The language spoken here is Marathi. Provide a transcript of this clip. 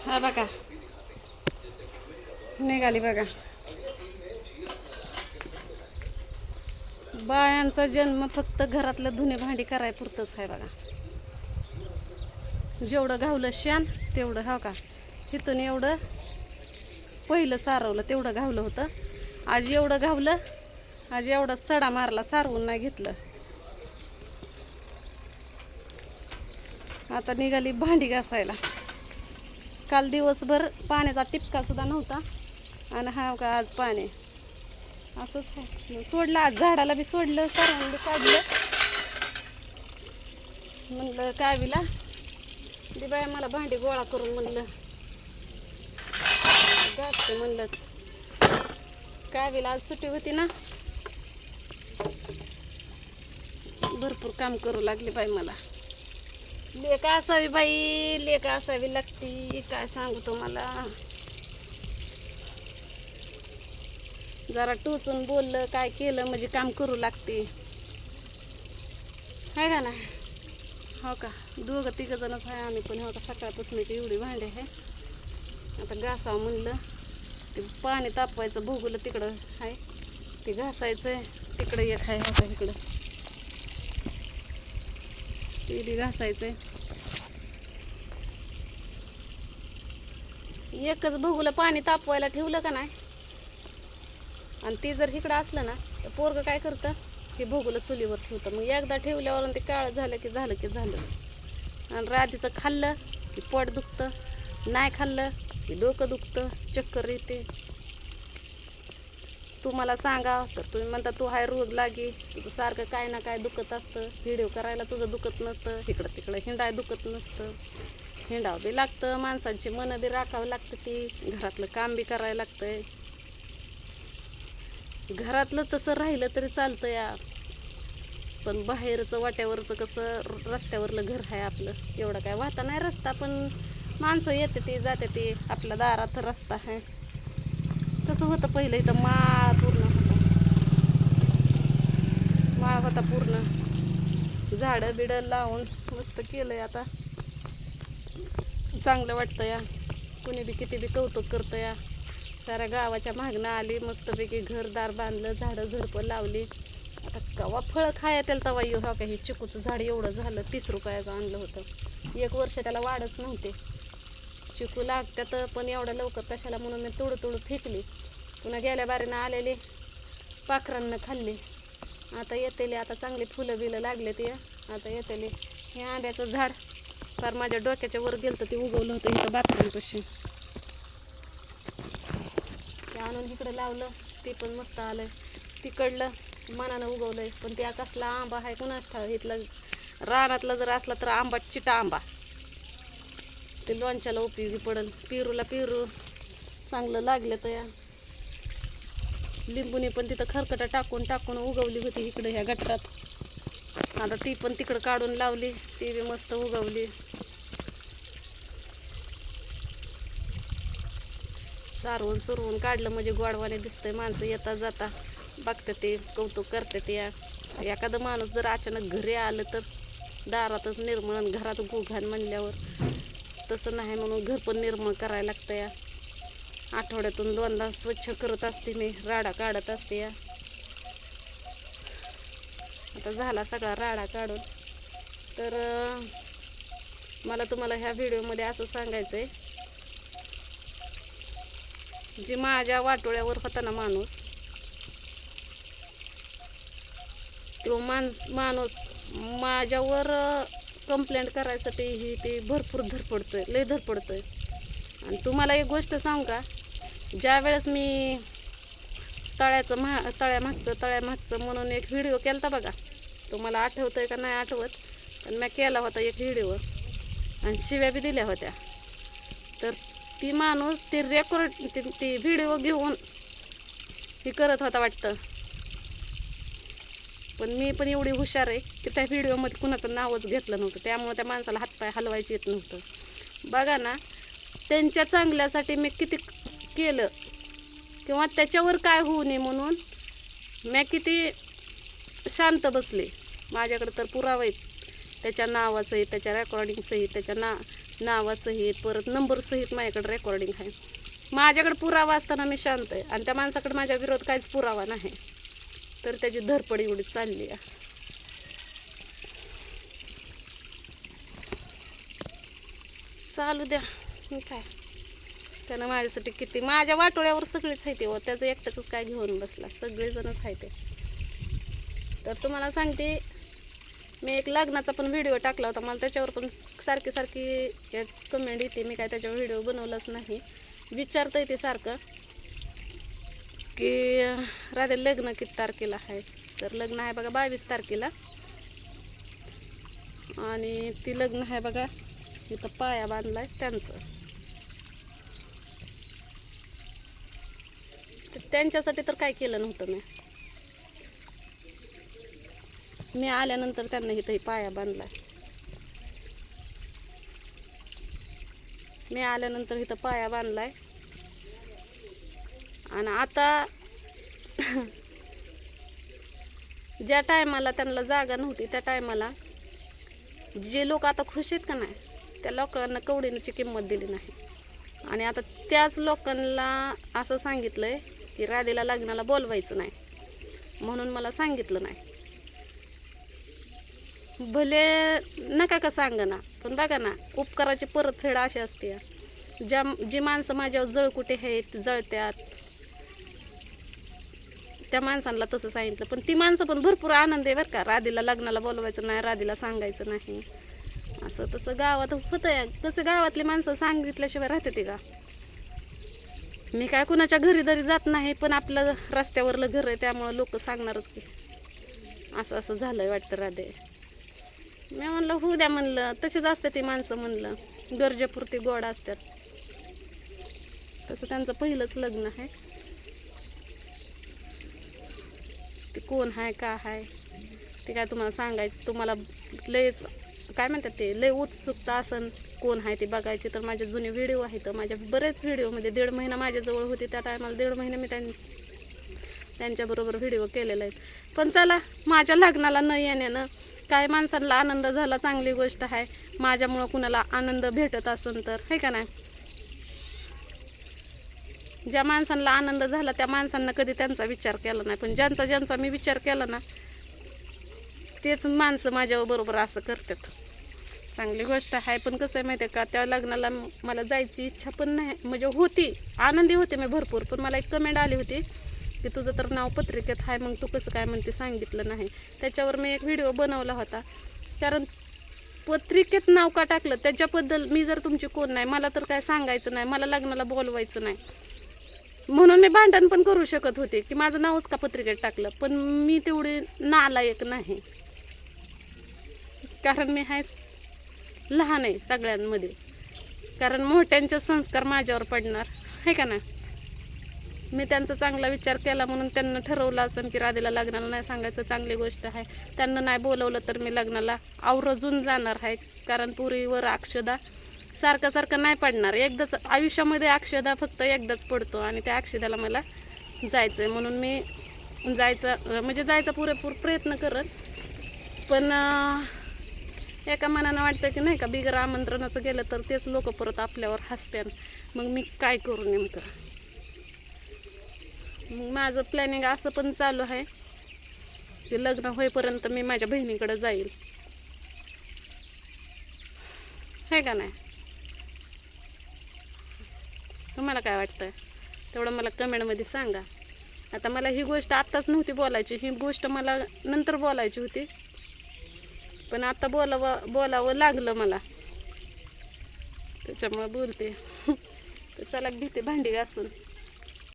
हा बघा निघाली बघा. बायांचा जन्म फक्त घरातलं धुणे भांडी कराय पुरतंच आहे बघा. जेवढं घावलं शान तेवढं हा का तिथून एवढं पहिलं सारवलं तेवढं घावलं होतं. आज एवढं घावलं, आज एवढा सडा मारला, सारवून नाही घेतलं. आता निघाली भांडी घासायला. काल दिवसभर पाण्याचा टिपका सुद्धा नव्हता आणि हा का आज पाणी असंच आहे. सोडलं आज झाडाला बी सोडलं, सारवून बी काढलं. म्हणलं कावीला दे बाय मला भांडी गोळा करून, म्हणलं घासते म्हणलं. कावीला आज सुट्टी होती ना, भरपूर काम करू लागले बाई. मला लेक असावी बाई, लेक असावी लागती, काय सांगू तुम्हाला. जरा टोचून बोललं काय केलं म्हणजे काम करू लागते, आहे का ना. हो का दोघं तिघं जणच आहे आम्ही पण. हो का सकाळपासूनची एवढी भांडी आहे. आता घासावं म्हणलं. ते पाणी तापवायचं भोगलं तिकडं आहे, ते घासायचं आहे. तिकडं एक आहे होता इकडं, ते बी घासायचं आहे. एकच भोगलं पाणी तापवायला ठेवलं का नाही, आणि ते जर इकडं असलं ना तर पोरगं काय करतं की भोगलं चुलीवर ठेवतं. मग एकदा ठेवल्यावर ते काळं झालं की झालं. आणि रात्रीचं खाल्लं की पोट दुखतं, नाही खाल्लं की डोकं दुखतं, चक्कर येते. तुम्हाला सांगा तर तुम्ही म्हणता तू हाय रोग लागी, तुझं सारखं काय ना काय दुखत असतं. व्हिडिओ करायला तुझं दुखत नसतं, इकडं तिकडं हिंडाय दुखत नसतं. हिंडावं बी लागतं, माणसांची मनं बी राखावं लागतं, ती घरातलं काम बी करायला लागतंय. घरातलं तसं राहिलं तरी चालतं या, पण बाहेरचं वाट्यावरचं कसं रस्त्यावरलं घर आहे आपलं, एवढं काय वाहता नाही रस्ता, पण माणसं येते ते जाते ते, आपल्या दारात रस्ता आहे. तसं होतं पहिलं. इथं माळ पूर्ण होता पूर्ण. झाडं बिडं लावून मस्त केलंय. आता चांगलं वाटतं या, कुणी बी किती बी कौतुक करतं या. साऱ्या गावाच्या मागणं आली, मस्तपैकी घरदार बांधलं, झाडं झुडपं लावली. आता कवा फळं खाया त्याला तवा येऊ. हा काही चिकूचं झाड एवढं झालं, 30 रुपयाचं आणलं होतं. 1 वर्ष त्याला वाढच नव्हते. चिकू लागतात पण एवढ्या लवकर कशाला म्हणून मी तोडू फेकली. पुन्हा गेल्या बारीनं आलेले पाखरांना खाल्ली. आता येतेले, आता चांगली फुलं बिलं लागले ते, आता येतेले. हे आंब्याचं झाड फार माझ्या डोक्याच्या वर गेलं तर ते उगवलं होतं इथं बाथरूमपाशी. ते आणून इकडं लावलं, ते पण मस्त आलंय. तिकडलं मनानं उगवलंय, पण त्या कसला आंबा आहे कुणाच ठाव. इथलं रानातला जर असला तर आंबा चिटा आंबा, ते लोणच्याला उपयोगी पडल. पेरूला पेरू चांगलं लागलं तर या. लिंबूनी पण तिथं खरकटा टाकून उगवली होती इकडं ह्या गटारात. आता ती पण तिकडं काढून लावली, ती बी मस्त उगवली. सारवून सुरवून काढलं म्हणजे गोडवाने दिसतंय. माणसं येता जाता बघते ते, कौतुक करते ते. एखादं माणूस जर अचानक घरी आलं तर दारातच निर्मळ, घरात गुघाण म्हणल्यावर तसं नाही, म्हणून घर पण निर्मळ करायला लागतं या. आठवड्यातून 2दा स्वच्छ करत असते मी, राडा काढत असते या. आता झाला सगळा राडा काढून. तर मला तुम्हाला ह्या व्हिडिओमध्ये असं सांगायचं आहे, जे माझ्या वाटोळ्यावर होता ना माणूस, तो माणूस माझ्यावर कंप्लेंट करायसाठी ही ते भरपूर धडपडतोय, लय धडपडतोय. आणि तुम्हाला एक गोष्ट सांगू का, ज्या वेळेस मी तळ्यामागचं म्हणून एक व्हिडिओ केला होता बघा, तुम्हाला आठवतंय का नाही आठवत, पण मी केला होता एक व्हिडिओ आणि शिव्या बी दिल्या होत्या. तर ती माणूस ते रेकॉर्ड ती व्हिडिओ घेऊन हे करत होता वाटतं. पण मी पण एवढी हुशार आहे की त्या व्हिडिओमध्ये कुणाचं नावच घेतलं नव्हतं, त्यामुळे त्या माणसाला हातपाय हलवायचे येत नव्हतं. बघा ना, त्यांच्या चांगल्यासाठी मी किती केलं, किंवा त्याच्यावर काय होऊ नये म्हणून मी किती शांत बसले. माझ्याकडे तर पुरावा आहेत त्याच्या नावाचं, त्याच्या रेकॉर्डिंग सहित, त्याच्या नावासहित परत नंबरसहित माझ्याकडे रेकॉर्डिंग आहे. माझ्याकडे पुरावा असताना मी शांत आहे आणि त्या माणसाकडे माझ्या विरोध काहीच पुरावा नाही, तर त्याची धरपड एवढी चालली आहे. चालू द्या, काय त्यानं माझ्यासाठी किती, माझ्या वाटोळ्यावर सगळीच आहे ते, व त्याचं एकट्याच काय घेऊन बसला, सगळेजणच आहे ते. तर तुम्हाला सांगते, मी एक लग्नाचा पण व्हिडिओ टाकला होता, मला त्याच्यावर पण सारखी एक कमेंट येते. मी काय त्याच्यावर व्हिडिओ बनवलाच नाही. विचारता येते सारखं की राधे लग्न किती तारखेला आहे, तर लग्न आहे बघा 22 तारखेला. आणि ती लग्न आहे बघा इथं पाया बांधलाय त्यांचं. त्यांच्यासाठी तर काय केलं नव्हतं मी आल्यानंतर त्यांना इथं पाया बांधलाय. मी आल्यानंतर इथं पाया बांधलाय. आणि आता ज्या टायमाला त्यांना जागा नव्हती त्या टायमाला जे लोक आता खुश आहेत का नाही, त्या लोकांना कवडीची किंमत दिली नाही. आणि आता त्याच लोकांना असं सांगितलंय की राधेला लग्नाला बोलवायचं नाही, म्हणून मला सांगितलं नाही. भले नका का सांगा ना, पण बघा ना, उपकाराची परतफेड अशी असते. जी माणसं माझ्यावर जळकुटे आहेत, जळत्यात, त्या माणसांना तसं सांगितलं. पण ती माणसं पण भरपूर आनंद आहे बरं का, राधेला लग्नाला बोलवायचं नाही, राधेला सांगायचं नाही, असं तसं गावात होतं. तसं गावातली माणसं सांगितल्याशिवाय राहते ते का. मी काय कुणाच्या घरी तरी जात नाही, पण आपलं रस्त्यावरलं घर आहे त्यामुळं लोक सांगणारच की असं असं झालंय वाटतं राधे. मी म्हणलं होऊ द्या, म्हणलं तशीच असते ती माणसं, म्हणलं गरजेपुरती गोड असतात. तसं त्यांचं पहिलंच लग्न आहे. ते कोण आहे का आहे ते काय तुम्हाला सांगायचं, तुम्हाला लयच काय म्हणतात ते, लय उत्सुकता असन कोण आहे ते बघायची, तर माझे जुने व्हिडिओ आहेत. माझ्या बरेच व्हिडिओमध्ये 1.5 महिना माझ्याजवळ होते, त्या टायमाला 1.5 महिने मी त्यांच्याबरोबर व्हिडिओ केलेला आहे. पण चला, माझ्या लग्नाला न येण्यानं काय माणसांना आनंद झाला, चांगली गोष्ट आहे. माझ्यामुळं कुणाला आनंद भेटत असेल तर, है का नाही. ज्या माणसांना आनंद झाला त्या माणसांना कधी त्यांचा विचार केला नाही, पण ज्यांचा मी विचार केला ना, तेच माणसं माझ्याबरोबर असं करतात. चांगली गोष्ट आहे. पण कसं आहे माहिती आहे का, त्या लग्नाला मला जायची इच्छा पण नाही, म्हणजे होती, आनंदी होते मी भरपूर. पण मला एक कमेंट आली होती की तुझं तर नाव पत्रिकेत आहे, मग तू कसं काय म्हणते सांगितलं नाही. त्याच्यावर मी एक व्हिडिओ बनवला होता. कारण पत्रिकेत नाव का टाकलं त्याच्याबद्दल मी जर तुमची कोण नाही, मला तर काय सांगायचं नाही, मला लग्नाला बोलवायचं नाही, म्हणून मी भांडण पण करू शकत होते की माझं नावच का पत्रिकेत टाकलं. पण मी तेवढी नालायक नाही, कारण मी आहे लहान आहे सगळ्यांमध्ये. कारण मोठ्यांचे संस्कार माझ्यावर पडणार, आहे का नाही. मी त्यांचा चांगला विचार केला म्हणून त्यांना ठरवलं असं की राधेला लग्नाला नाही सांगायचं, चांगली गोष्ट आहे. त्यांना नाही बोलवलं तर मी लग्नाला आवर्जून जाणार आहे. कारण पुरीवर अक्षदा सारखं नाही पडणार, एकदाच आयुष्यामध्ये अक्षदा फक्त एकदाच पडतो, आणि त्या अक्षदाला मला जायचं आहे. म्हणून मी जायचा पुरेपूर प्रयत्न करत. पण एका मनानं वाटतं की नाही का, बिगर आमंत्रणाचं गेलं तर तेच लोक परत आपल्यावर हसतात. मग मी काय करू नेमकं. मग माझं प्लॅनिंग असं पण चालू आहे की लग्न होईपर्यंत मी माझ्या बहिणीकडे जाईल, आहे का नाही. तुम्हाला काय वाटतं तेवढं मला कमेंटमध्ये सांगा. आता मला ही गोष्ट आत्ताच नव्हती बोलायची, ही गोष्ट मला नंतर बोलायची होती, पण आता बोलावं लागलं मला, त्याच्यामुळे बोलते. तर चला घेते भांडी घासून.